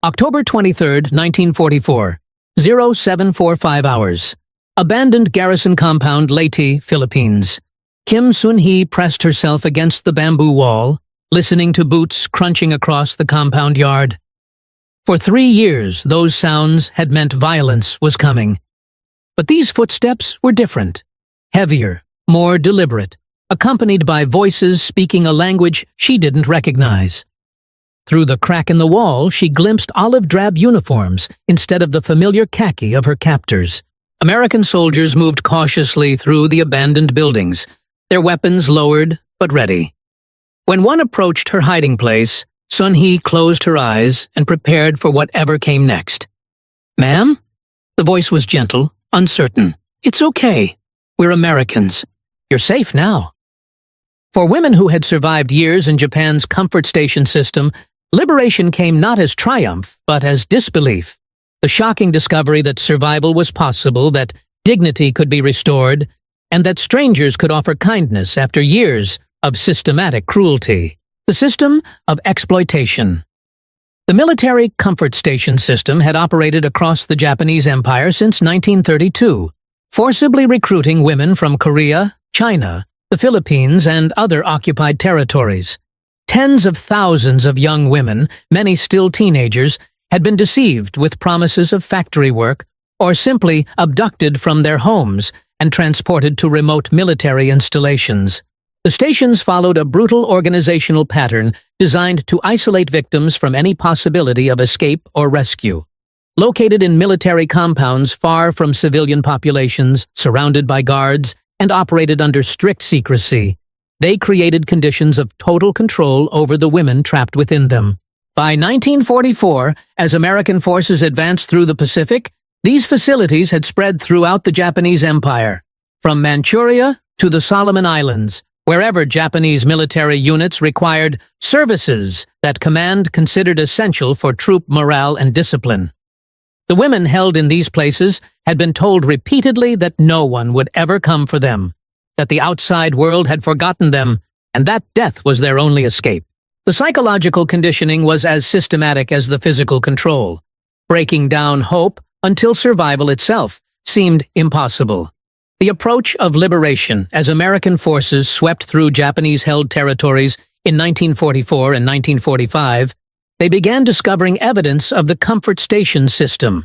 October 23, 1944, 0745 hours. Abandoned garrison compound, Leyte, Philippines. Kim Sun-hee pressed herself against the bamboo wall, listening to boots crunching across the compound yard. For 3 years, those sounds had meant violence was coming. But these footsteps were different, heavier, more deliberate, accompanied by voices speaking a language she didn't recognize. Through the crack in the wall, she glimpsed olive-drab uniforms instead of the familiar khaki of her captors. American soldiers moved cautiously through the abandoned buildings, their weapons lowered but ready. When one approached her hiding place, Sun-hee closed her eyes and prepared for whatever came next. "Ma'am?" The voice was gentle, uncertain. "It's okay. We're Americans. You're safe now." For women who had survived years in Japan's comfort station system, liberation came not as triumph, but as disbelief. The shocking discovery that survival was possible, that dignity could be restored, and that strangers could offer kindness after years of systematic cruelty. The system of exploitation. The military comfort station system had operated across the Japanese Empire since 1932, forcibly recruiting women from Korea, China, the Philippines, and other occupied territories. Tens of thousands of young women, many still teenagers, had been deceived with promises of factory work or simply abducted from their homes and transported to remote military installations. The stations followed a brutal organizational pattern designed to isolate victims from any possibility of escape or rescue. Located in military compounds far from civilian populations, surrounded by guards, and operated under strict secrecy, they created conditions of total control over the women trapped within them. By 1944, as American forces advanced through the Pacific, these facilities had spread throughout the Japanese Empire, from Manchuria to the Solomon Islands, wherever Japanese military units required services that command considered essential for troop morale and discipline. The women held in these places had been told repeatedly that no one would ever come for them, that the outside world had forgotten them, and that death was their only escape. The psychological conditioning was as systematic as the physical control, breaking down hope until survival itself seemed impossible. The approach of liberation as American forces swept through Japanese-held territories in 1944 and 1945, they began discovering evidence of the comfort station system.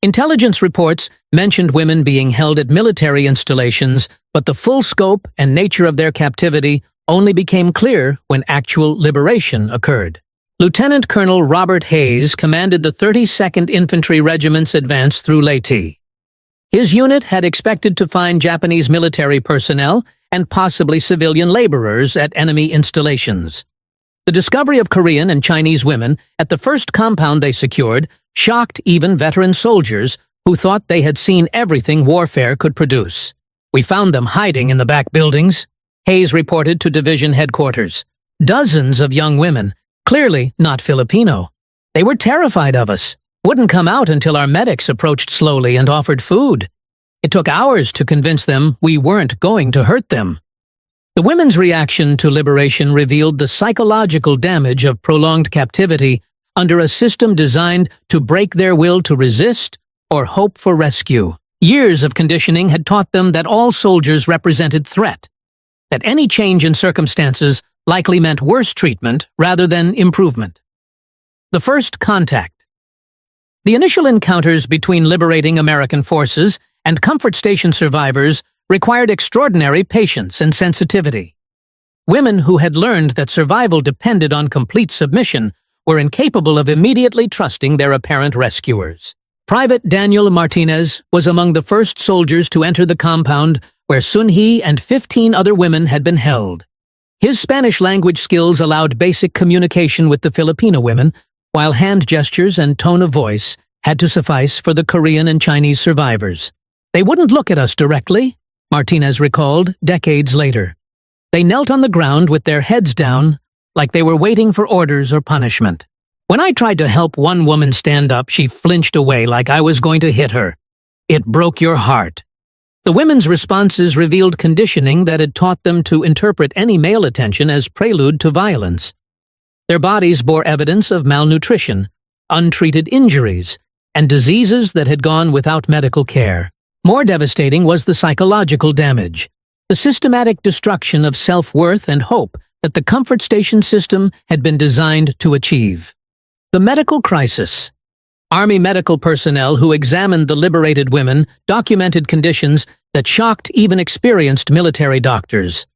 Intelligence reports mentioned women being held at military installations, but the full scope and nature of their captivity only became clear when actual liberation occurred. Lieutenant Colonel Robert Hayes commanded the 32nd Infantry Regiment's advance through Leyte. His unit had expected to find Japanese military personnel and possibly civilian laborers at enemy installations. The discovery of Korean and Chinese women at the first compound they secured shocked even veteran soldiers who thought they had seen everything warfare could produce. "We found them hiding in the back buildings," Hayes reported to division headquarters. "Dozens of young women, clearly not Filipino. They were terrified of us, wouldn't come out until our medics approached slowly and offered food. It took hours to convince them we weren't going to hurt them." The women's reaction to liberation revealed the psychological damage of prolonged captivity under a system designed to break their will to resist or hope for rescue. Years of conditioning had taught them that all soldiers represented threat, that any change in circumstances likely meant worse treatment rather than improvement. The first contact. The initial encounters between liberating American forces and comfort station survivors required extraordinary patience and sensitivity. Women who had learned that survival depended on complete submission were incapable of immediately trusting their apparent rescuers. Private Daniel Martinez was among the first soldiers to enter the compound where Sun-hee and 15 other women had been held. His Spanish language skills allowed basic communication with the Filipino women, while hand gestures and tone of voice had to suffice for the Korean and Chinese survivors. "They wouldn't look at us directly," Martinez recalled decades later. "They knelt on the ground with their heads down, like they were waiting for orders or punishment. When I tried to help one woman stand up, she flinched away like I was going to hit her. It broke your heart." The women's responses revealed conditioning that had taught them to interpret any male attention as prelude to violence. Their bodies bore evidence of malnutrition, untreated injuries, and diseases that had gone without medical care. More devastating was the psychological damage, the systematic destruction of self-worth and hope that the comfort station system had been designed to achieve. The medical crisis. Army medical personnel who examined the liberated women documented conditions that shocked even experienced military doctors.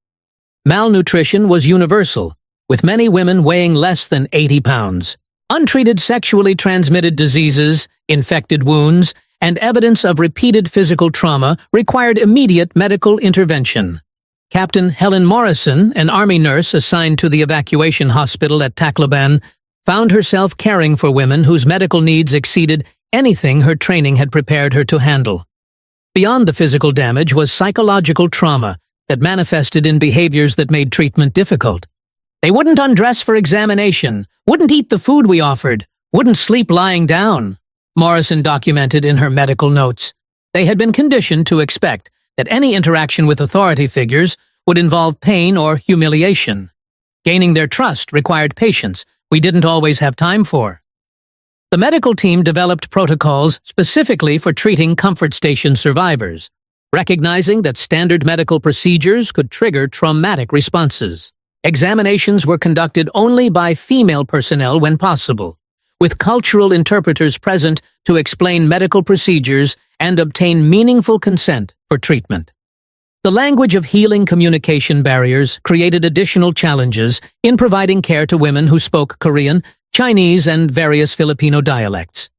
Malnutrition was universal, with many women weighing less than 80 pounds. Untreated sexually transmitted diseases, infected wounds, and evidence of repeated physical trauma required immediate medical intervention. Captain Helen Morrison, an Army nurse assigned to the evacuation hospital at Tacloban, found herself caring for women whose medical needs exceeded anything her training had prepared her to handle. Beyond the physical damage was psychological trauma that manifested in behaviors that made treatment difficult. They wouldn't undress for examination, wouldn't eat the food we offered, wouldn't sleep lying down, Morrison documented in her medical notes. They had been conditioned to expect that any interaction with authority figures would involve pain or humiliation. Gaining their trust required patience we didn't always have time for. The medical team developed protocols specifically for treating comfort station survivors, recognizing that standard medical procedures could trigger traumatic responses. Examinations were conducted only by female personnel when possible, with cultural interpreters present to explain medical procedures and obtain meaningful consent for treatment. The language of healing communication barriers created additional challenges in providing care to women who spoke Korean, Chinese, and various Filipino dialects.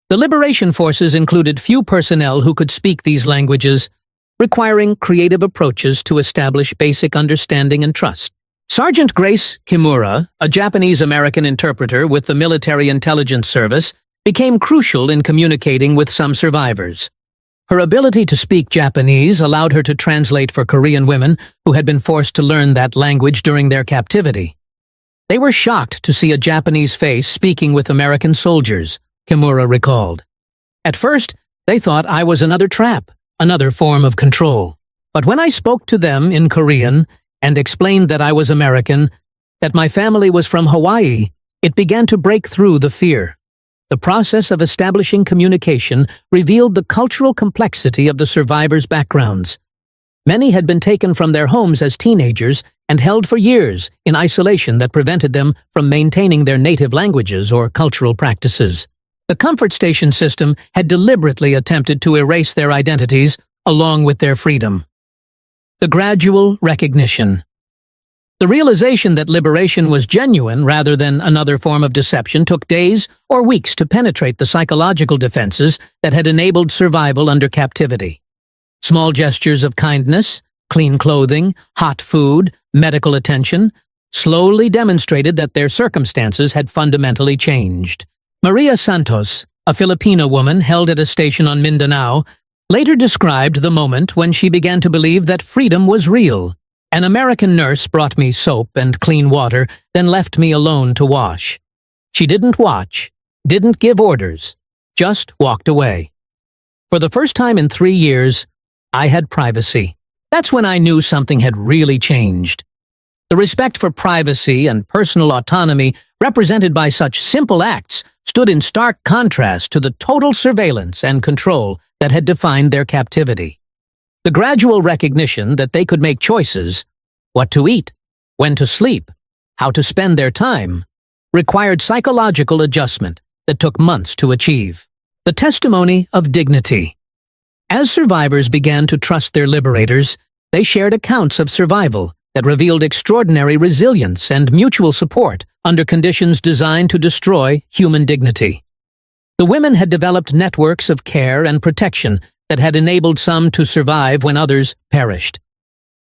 The liberation forces included few personnel who could speak these languages, requiring creative approaches to establish basic understanding and trust. Sergeant Grace Kimura, a Japanese-American interpreter with the Military Intelligence Service, became crucial in communicating with some survivors. Her ability to speak Japanese allowed her to translate for Korean women who had been forced to learn that language during their captivity. They were shocked to see a Japanese face speaking with American soldiers, Kimura recalled. At first, they thought I was another trap, another form of control. But when I spoke to them in Korean and explained that I was American, that my family was from Hawaii, it began to break through the fear. The process of establishing communication revealed the cultural complexity of the survivors' backgrounds. Many had been taken from their homes as teenagers and held for years in isolation that prevented them from maintaining their native languages or cultural practices. The comfort station system had deliberately attempted to erase their identities along with their freedom. The gradual recognition. The realization that liberation was genuine rather than another form of deception took days or weeks to penetrate the psychological defenses that had enabled survival under captivity. Small gestures of kindness, clean clothing, hot food, medical attention, slowly demonstrated that their circumstances had fundamentally changed. Maria Santos, a Filipino woman held at a station on Mindanao, later described the moment when she began to believe that freedom was real. An American nurse brought me soap and clean water, then left me alone to wash. She didn't watch, didn't give orders, just walked away. For the first time in 3 years, I had privacy. That's when I knew something had really changed. The respect for privacy and personal autonomy represented by such simple acts stood in stark contrast to the total surveillance and control that had defined their captivity. The gradual recognition that they could make choices, what to eat, when to sleep, how to spend their time, required psychological adjustment that took months to achieve. The testimony of dignity. As survivors began to trust their liberators, they shared accounts of survival that revealed extraordinary resilience and mutual support under conditions designed to destroy human dignity. The women had developed networks of care and protection that had enabled some to survive when others perished.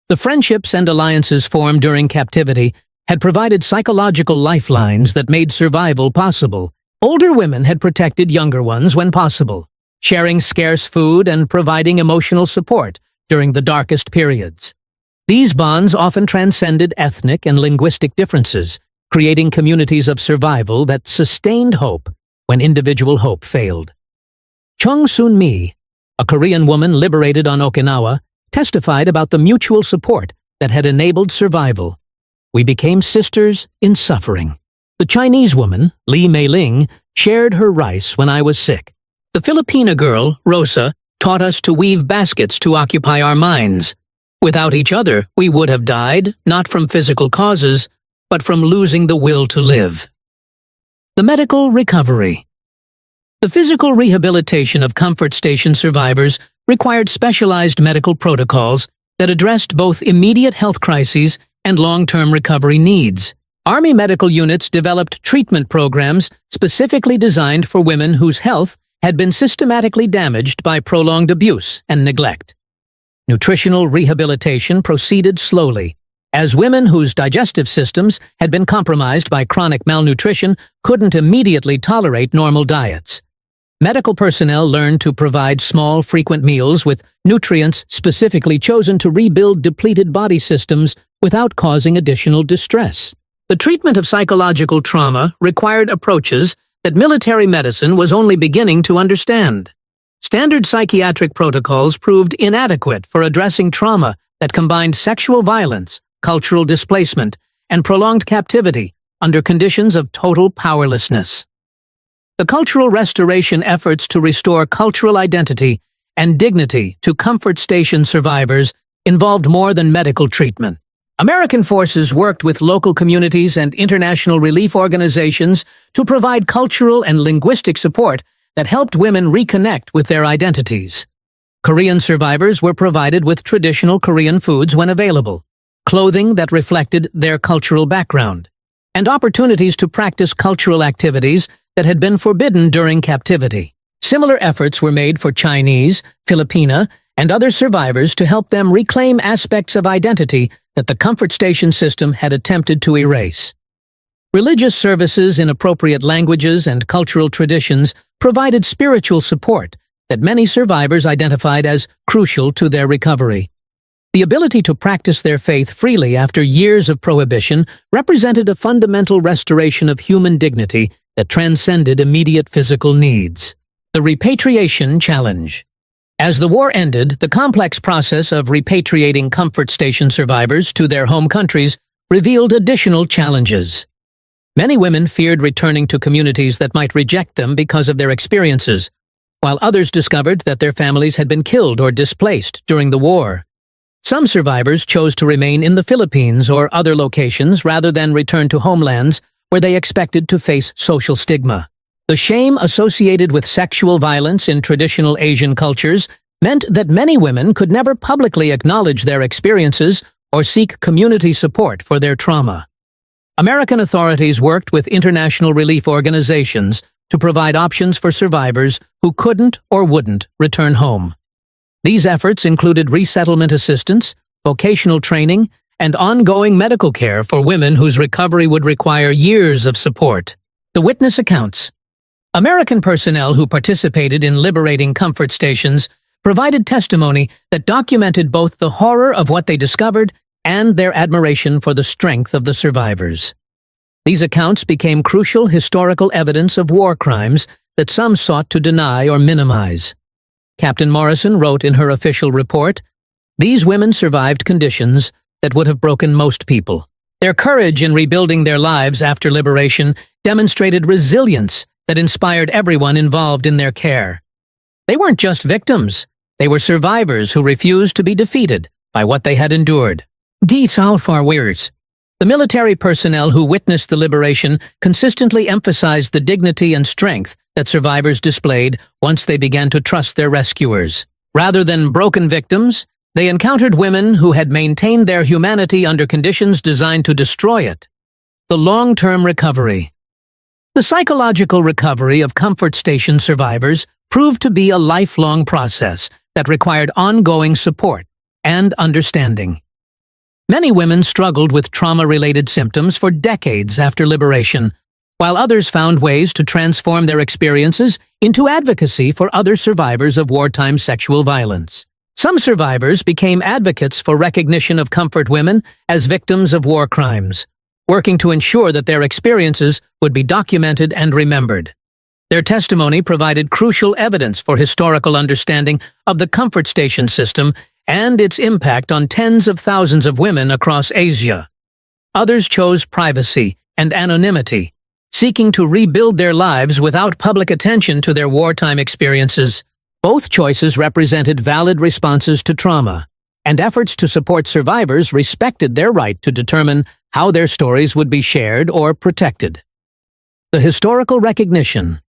The friendships and alliances formed during captivity had provided psychological lifelines that made survival possible. Older women had protected younger ones when possible, sharing scarce food and providing emotional support during the darkest periods. These bonds often transcended ethnic and linguistic differences, creating communities of survival that sustained hope when individual hope failed. Chung Soon-mi, a Korean woman liberated on Okinawa, testified about the mutual support that had enabled survival. We became sisters in suffering. The Chinese woman, Li Meiling, shared her rice when I was sick. The Filipina girl, Rosa, taught us to weave baskets to occupy our minds. Without each other, we would have died, not from physical causes, but from losing the will to live. The medical recovery. The physical rehabilitation of comfort station survivors required specialized medical protocols that addressed both immediate health crises and long-term recovery needs. Army medical units developed treatment programs specifically designed for women whose health had been systematically damaged by prolonged abuse and neglect. Nutritional rehabilitation proceeded slowly, as women whose digestive systems had been compromised by chronic malnutrition couldn't immediately tolerate normal diets. Medical personnel learned to provide small, frequent meals with nutrients specifically chosen to rebuild depleted body systems without causing additional distress. The treatment of psychological trauma required approaches that military medicine was only beginning to understand. Standard psychiatric protocols proved inadequate for addressing trauma that combined sexual violence, cultural displacement, and prolonged captivity under conditions of total powerlessness. The cultural restoration efforts to restore cultural identity and dignity to comfort station survivors involved more than medical treatment. American forces worked with local communities and international relief organizations to provide cultural and linguistic support that helped women reconnect with their identities. Korean survivors were provided with traditional Korean foods when available, clothing that reflected their cultural background, and opportunities to practice cultural activities that had been forbidden during captivity. Similar efforts were made for Chinese, Filipina, and other survivors to help them reclaim aspects of identity that the comfort station system had attempted to erase. Religious services in appropriate languages and cultural traditions provided spiritual support that many survivors identified as crucial to their recovery. The ability to practice their faith freely after years of prohibition represented a fundamental restoration of human dignity that transcended immediate physical needs. The repatriation challenge. As the war ended, the complex process of repatriating comfort station survivors to their home countries revealed additional challenges. Many women feared returning to communities that might reject them because of their experiences, while others discovered that their families had been killed or displaced during the war. Some survivors chose to remain in the Philippines or other locations rather than return to homelands where they expected to face social stigma. The shame associated with sexual violence in traditional Asian cultures meant that many women could never publicly acknowledge their experiences or seek community support for their trauma. American authorities worked with international relief organizations to provide options for survivors who couldn't or wouldn't return home. These efforts included resettlement assistance, vocational training, and ongoing medical care for women whose recovery would require years of support. The witness accounts. American personnel who participated in liberating comfort stations provided testimony that documented both the horror of what they discovered and their admiration for the strength of the survivors. These accounts became crucial historical evidence of war crimes that some sought to deny or minimize. Captain Morrison wrote in her official report, "These women survived conditions that would have broken most people. Their courage in rebuilding their lives after liberation demonstrated resilience that inspired everyone involved in their care. They weren't just victims, they were survivors who refused to be defeated by what they had endured." The military personnel who witnessed the liberation consistently emphasized the dignity and strength that survivors displayed once they began to trust their rescuers. Rather than broken victims, they encountered women who had maintained their humanity under conditions designed to destroy it. The long-term recovery. The psychological recovery of comfort station survivors proved to be a lifelong process that required ongoing support and understanding. Many women struggled with trauma-related symptoms for decades after liberation, while others found ways to transform their experiences into advocacy for other survivors of wartime sexual violence. Some survivors became advocates for recognition of comfort women as victims of war crimes, working to ensure that their experiences would be documented and remembered. Their testimony provided crucial evidence for historical understanding of the comfort station system and its impact on tens of thousands of women across Asia. Others chose privacy and anonymity, seeking to rebuild their lives without public attention to their wartime experiences. Both choices represented valid responses to trauma, and efforts to support survivors respected their right to determine how their stories would be shared or protected. The historical recognition.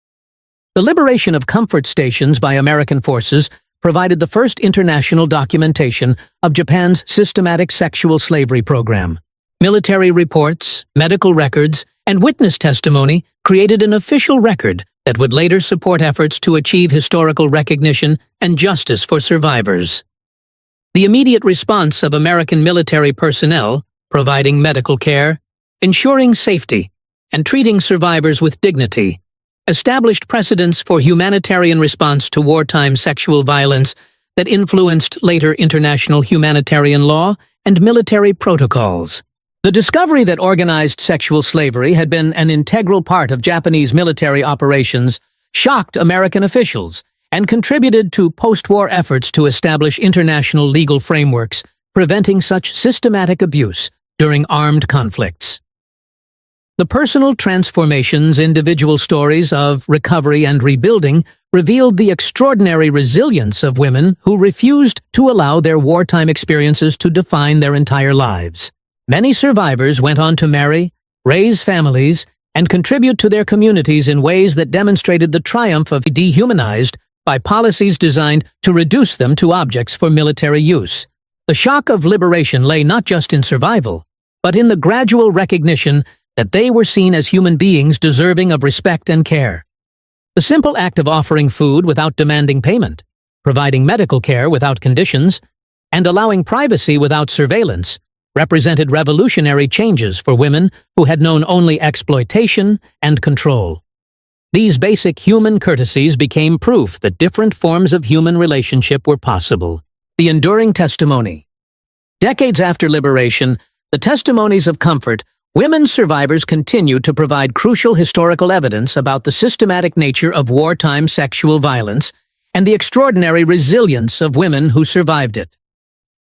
The liberation of comfort stations by American forces provided the first international documentation of Japan's systematic sexual slavery program. Military reports, medical records, and witness testimony created an official record that would later support efforts to achieve historical recognition and justice for survivors. The immediate response of American military personnel, providing medical care, ensuring safety, and treating survivors with dignity, established precedents for humanitarian response to wartime sexual violence that influenced later international humanitarian law and military protocols. The discovery that organized sexual slavery had been an integral part of Japanese military operations shocked American officials and contributed to post-war efforts to establish international legal frameworks preventing such systematic abuse during armed conflicts. The personal transformations, individual stories of recovery and rebuilding revealed the extraordinary resilience of women who refused to allow their wartime experiences to define their entire lives. Many survivors went on to marry, raise families, and contribute to their communities in ways that demonstrated the triumph of dehumanized by policies designed to reduce them to objects for military use. The shock of liberation lay not just in survival, but in the gradual recognition that they were seen as human beings deserving of respect and care. The simple act of offering food without demanding payment, providing medical care without conditions, and allowing privacy without surveillance represented revolutionary changes for women who had known only exploitation and control. These basic human courtesies became proof that different forms of human relationship were possible. The enduring testimony. Decades after liberation, the testimonies of comfort, women survivors continued to provide crucial historical evidence about the systematic nature of wartime sexual violence and the extraordinary resilience of women who survived it.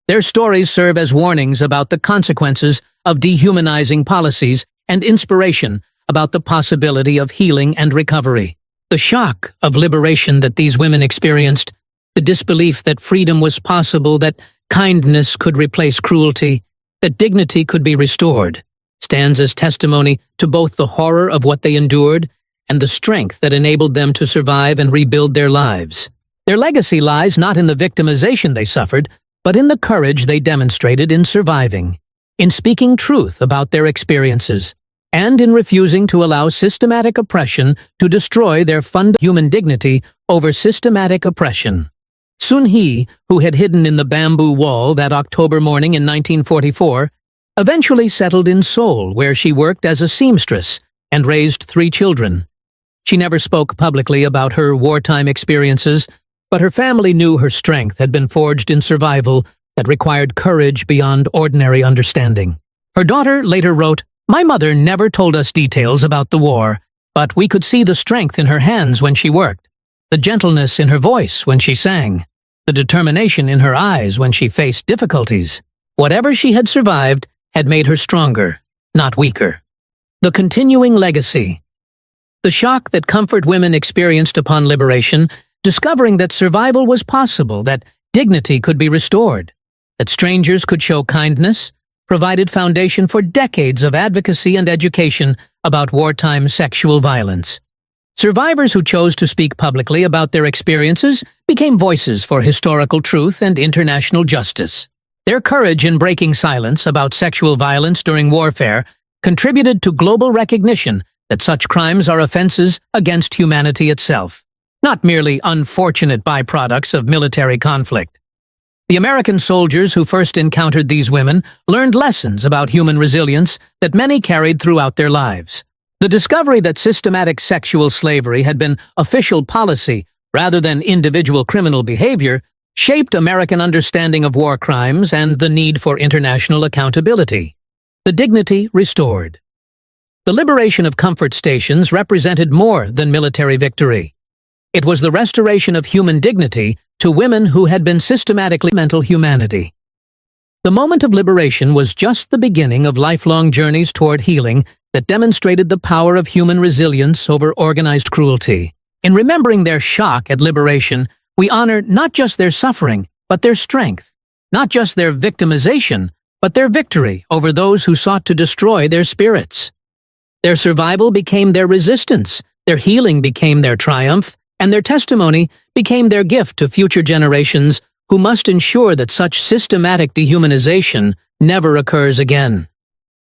Their stories serve as warnings about the consequences of dehumanizing policies and inspiration about the possibility of healing and recovery. The shock of liberation that these women experienced, the disbelief that freedom was possible, that kindness could replace cruelty, that dignity could be restored, stands as testimony to both the horror of what they endured and the strength that enabled them to survive and rebuild their lives. Their legacy lies not in the victimization they suffered, but in the courage they demonstrated in surviving, in speaking truth about their experiences, and in refusing to allow systematic oppression to destroy their fundamental human dignity over systematic oppression. Sun Hee, who had hidden in the bamboo wall that October morning in 1944, eventually settled in Seoul, where she worked as a seamstress and raised 3 children. She never spoke publicly about her wartime experiences, but her family knew her strength had been forged in survival that required courage beyond ordinary understanding. Her daughter later wrote, "My mother never told us details about the war, but we could see the strength in her hands when she worked, the gentleness in her voice when she sang, the determination in her eyes when she faced difficulties. Whatever she had survived had made her stronger, not weaker." The continuing legacy. The shock that comfort women experienced upon liberation, discovering that survival was possible, that dignity could be restored, that strangers could show kindness, provided foundation for decades of advocacy and education about wartime sexual violence. Survivors who chose to speak publicly about their experiences became voices for historical truth and international justice. Their courage in breaking silence about sexual violence during warfare contributed to global recognition that such crimes are offenses against humanity itself, not merely unfortunate byproducts of military conflict. The American soldiers who first encountered these women learned lessons about human resilience that many carried throughout their lives. The discovery that systematic sexual slavery had been official policy rather than individual criminal behavior shaped American understanding of war crimes and the need for international accountability. The dignity restored. The liberation of comfort stations represented more than military victory. It was the restoration of human dignity to women who had been systematically mental humanity. The moment of liberation was just the beginning of lifelong journeys toward healing that demonstrated the power of human resilience over organized cruelty. In remembering their shock at liberation, we honor not just their suffering, but their strength, not just their victimization, but their victory over those who sought to destroy their spirits. Their survival became their resistance, their healing became their triumph, and their testimony became their gift to future generations who must ensure that such systematic dehumanization never occurs again.